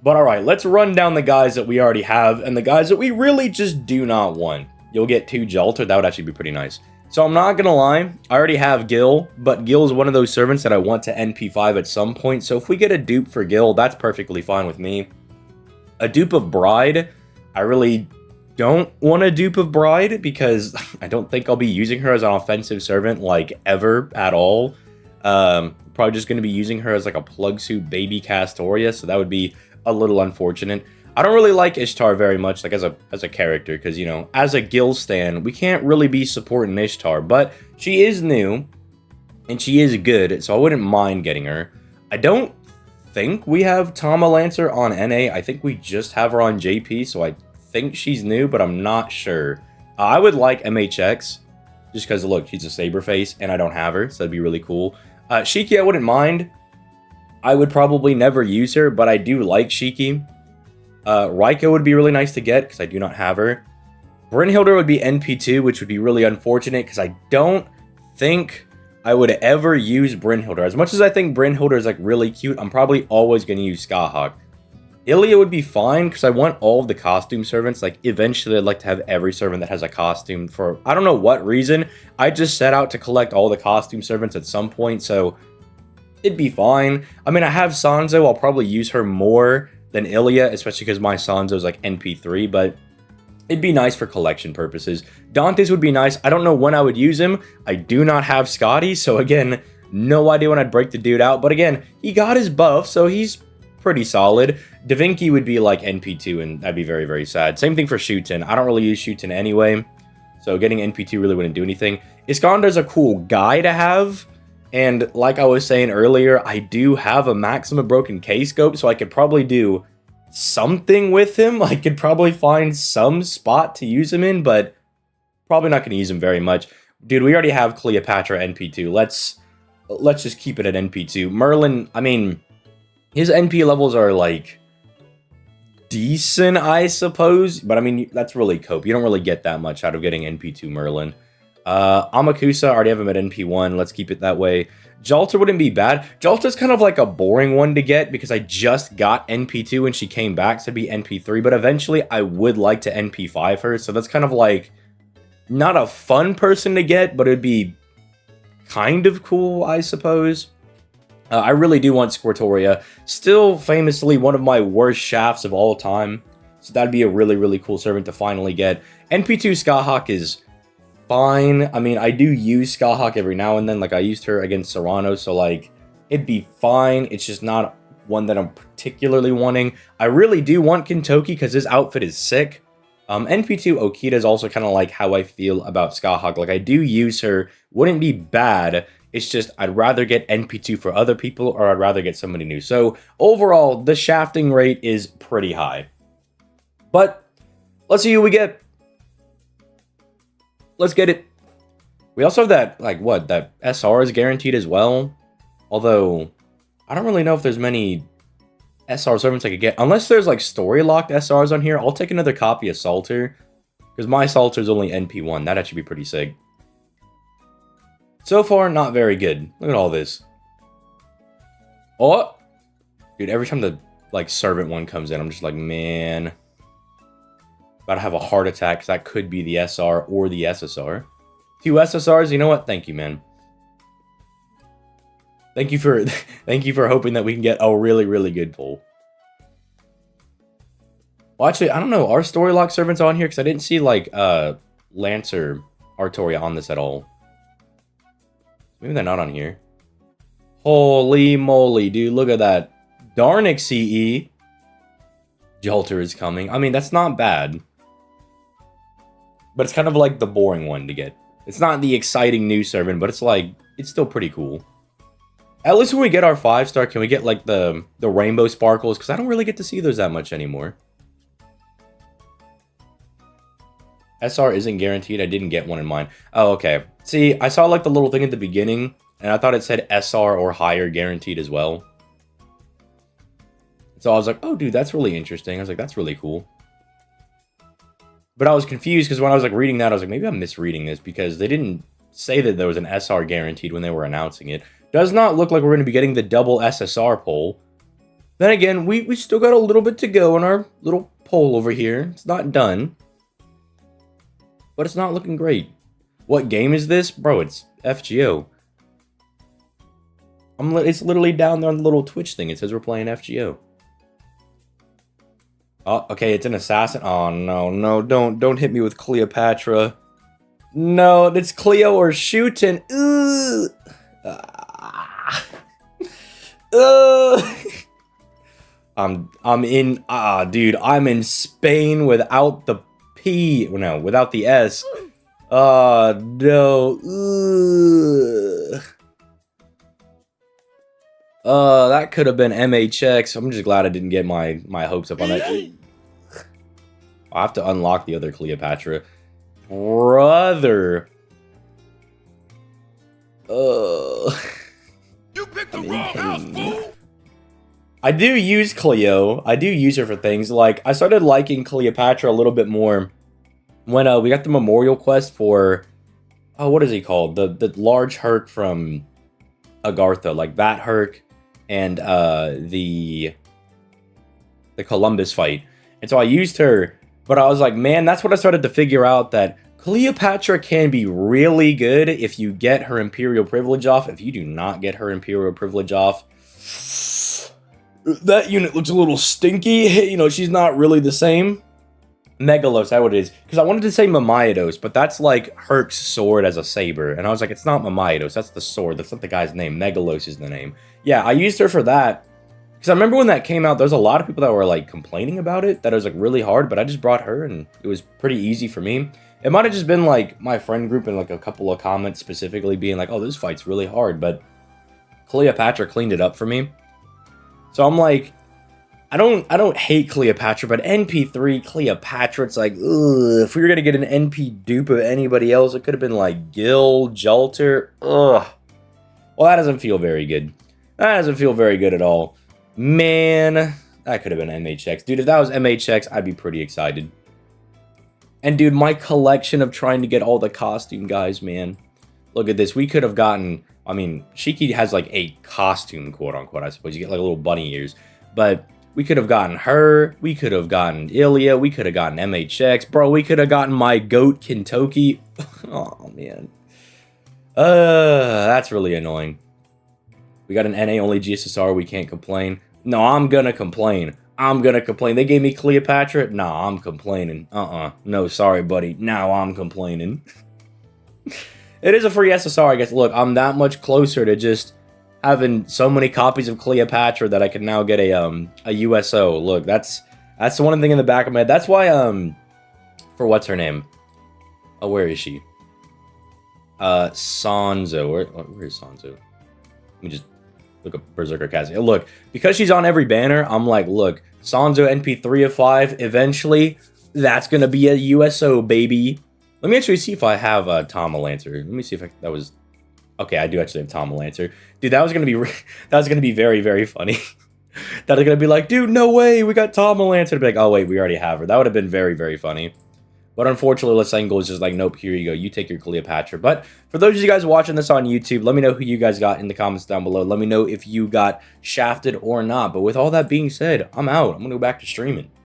But alright, let's run down the guys that we already have and the guys that we really just do not want. You'll get 2 Jalter, that would actually be pretty nice. So I'm not gonna lie, I already have Gil, but Gil is one of those servants that I want to NP5 at some point, so if we get a dupe for Gil, that's perfectly fine with me. A dupe of Bride, I really don't want a dupe of Bride, because I don't think I'll be using her as an offensive servant, like, ever at all. Probably just gonna be using her as, like, a plug suit baby Castoria, so that would be a little unfortunate. I don't really like Ishtar very much, like, as a character, because, you know, as a Gil stan, we can't really be supporting Ishtar, but she is new, and she is good, so I wouldn't mind getting her. I don't think we have Tama Lancer on NA, I think we just have her on JP, so I think she's new, but I'm not sure. I would like MHX, just because, look, she's a saber face, and I don't have her, so that'd be really cool. Shiki, I wouldn't mind. I would probably never use her, but I do like Shiki. Raika would be really nice to get, because I do not have her. Brynhildr would be NP2, which would be really unfortunate, because I don't think I would ever use Brynhildr. As much as I think Brynhildr is, like, really cute, I'm probably always going to use Skahawk. Ilya would be fine, because I want all of the costume servants. Like, eventually I'd like to have every servant that has a costume for, I don't know what reason. I just set out to collect all the costume servants at some point, so it'd be fine. I mean, I have Sanzo, I'll probably use her more than Ilya, especially because my Sanzo's like NP3, but it'd be nice for collection purposes. Dante's would be nice. I don't know when I would use him. I do not have Scotty, so again, no idea when I'd break the dude out, but again, he got his buff, so he's pretty solid. Da Vinci would be like NP2, and that'd be very, very sad. Same thing for Shuten. I don't really use Shuten anyway, so getting NP2 really wouldn't do anything. Iskandar's a cool guy to have, and like I was saying earlier, I do have a Maxima Broken K-Scope, so I could probably do something with him. I could probably find some spot to use him in, but probably not going to use him very much. Dude, we already have Cleopatra NP2. Let's just keep it at NP2. Merlin, I mean, his NP levels are, like, decent, I suppose, but I mean, that's really cope. You don't really get that much out of getting NP2 Merlin. Amakusa, I already have him at NP1, let's keep it that way. Jalter wouldn't be bad. Jalter's kind of like a boring one to get because I just got NP2 when she came back, so it'd be NP3, but eventually I would like to NP5 her, so that's kind of like not a fun person to get, but it'd be kind of cool, I suppose. I really do want Squirtoria, still famously one of my worst shafts of all time, so that'd be a really, really cool servant to finally get. NP2 Skahawk is fine. I mean, I do use Skahawk every now and then, like I used her against Serrano, so like, it'd be fine. It's just not one that I'm particularly wanting. I really do want Kintoki because his outfit is sick. NP2 Okita is also kind of like how I feel about Skahawk. Like, I do use her, wouldn't be bad. It's just, I'd rather get NP2 for other people, or I'd rather get somebody new. So, overall, the shafting rate is pretty high. But, let's see who we get. Let's get it. We also have that, like, what, that SR is guaranteed as well. Although, I don't really know if there's many SR servants I could get. Unless there's, like, story-locked SRs on here, I'll take another copy of Salter. Because my Salter's only NP1. That'd actually be pretty sick. So far, not very good. Look at all this. Oh! Dude, every time the, like, servant one comes in, I'm just like, man. About to have a heart attack, because that could be the SR or the SSR. 2 SSRs, you know what? Thank you, man. Thank you for thank you for hoping that we can get a really, really good pull. Well, actually, I don't know. Are story lock servants on here? Because I didn't see, like, Lancer Artoria on this at all. Maybe they're not on here. Holy moly, dude. Look at that. Darnik CE. Jalter is coming. I mean, that's not bad. But it's kind of like the boring one to get. It's not the exciting new servant, but it's like, it's still pretty cool. At least when we get our 5-star, can we get like the rainbow sparkles? Because I don't really get to see those that much anymore. SR isn't guaranteed. I didn't get one in mine. Oh, okay. See, I saw like the little thing at the beginning, and I thought it said SR or higher guaranteed as well. So I was like, oh, dude, that's really interesting. I was like, that's really cool. But I was confused because when I was like reading that, I was like, maybe I'm misreading this because they didn't say that there was an SR guaranteed when they were announcing it. Does not look like we're going to be getting the double SSR poll. Then again, we still got a little bit to go in our little poll over here. It's not done. But it's not looking great. What game is this? Bro, it's FGO. It's literally down there on the little Twitch thing. It says we're playing FGO. Oh, okay, it's an assassin. Oh, no, don't hit me with Cleopatra. No, it's Cleo or shooting. Ooh. Dude, I'm in Spain without the P. No, without the S. Oh, no. That could have been MHX. I'm just glad I didn't get my hopes up on that. I'll have to unlock the other Cleopatra. Brother. You picked the wrong house, fool! I do use Cleo. I do use her for things. Like, I started liking Cleopatra a little bit more when we got the memorial quest for... Oh, what is he called? The large Herc from Agartha. Like, that Herc and the Columbus fight. And so I used her, but I was like, man, that's what I started to figure out, that Cleopatra can be really good if you get her Imperial Privilege off. If you do not get her Imperial Privilege off, that unit looks a little stinky. You know, she's not really the same. Megalos, that's what it is. Because I wanted to say Mamaedos, but that's like Herc's sword as a saber. And I was like, it's not Mamaedos, that's the sword. That's not the guy's name. Megalos is the name. Yeah, I used her for that. Because I remember when that came out, there was a lot of people that were like complaining about it. That it was like really hard, but I just brought her and it was pretty easy for me. It might have just been like my friend group and like a couple of comments specifically being like, oh, this fight's really hard. But Cleopatra cleaned it up for me. So I'm like, I don't hate Cleopatra, but NP3 Cleopatra, it's like, ugh, if we were gonna get an NP dupe of anybody else, it could have been like Gil, Jalter, ugh. Well, that doesn't feel very good. That doesn't feel very good at all. Man, that could have been MHX. Dude, if that was MHX, I'd be pretty excited. And dude, my collection of trying to get all the costume guys, man. Look at this. We could have gotten, I mean, Shiki has like a costume, quote unquote, I suppose. You get like little bunny ears. But we could have gotten her. We could have gotten Ilya. We could have gotten MHX. Bro, we could have gotten my goat Kentucky. Oh, man. That's really annoying. We got an NA only GSSR. We can't complain. No, I'm gonna complain. I'm gonna complain. They gave me Cleopatra? Nah, I'm complaining. No, sorry, buddy. Now I'm complaining. It is a free SSR, I guess. Look, I'm that much closer to just having so many copies of Cleopatra that I can now get a USO. Look, that's the one thing in the back of my head. That's why, for what's her name? Oh, where is she? Sanzo. Where is Sanzo? Let me just look up Berserker Cassie. Look, because she's on every banner, I'm like, look, Sanzo NP3 of 5, eventually, that's gonna be a USO, baby. Let me actually see if I have Tom Lancer. Let me see if that was... Okay, I do actually have Tom Lancer. Dude, that was gonna be very, very funny. That is gonna be like, dude, no way, we got Tom Lancer. To be like, oh wait, we already have her. That would have been very, very funny. But unfortunately, Lesengo is just like, nope, here you go. You take your Cleopatra. But for those of you guys watching this on YouTube, let me know who you guys got in the comments down below. Let me know if you got shafted or not. But with all that being said, I'm out. I'm going to go back to streaming.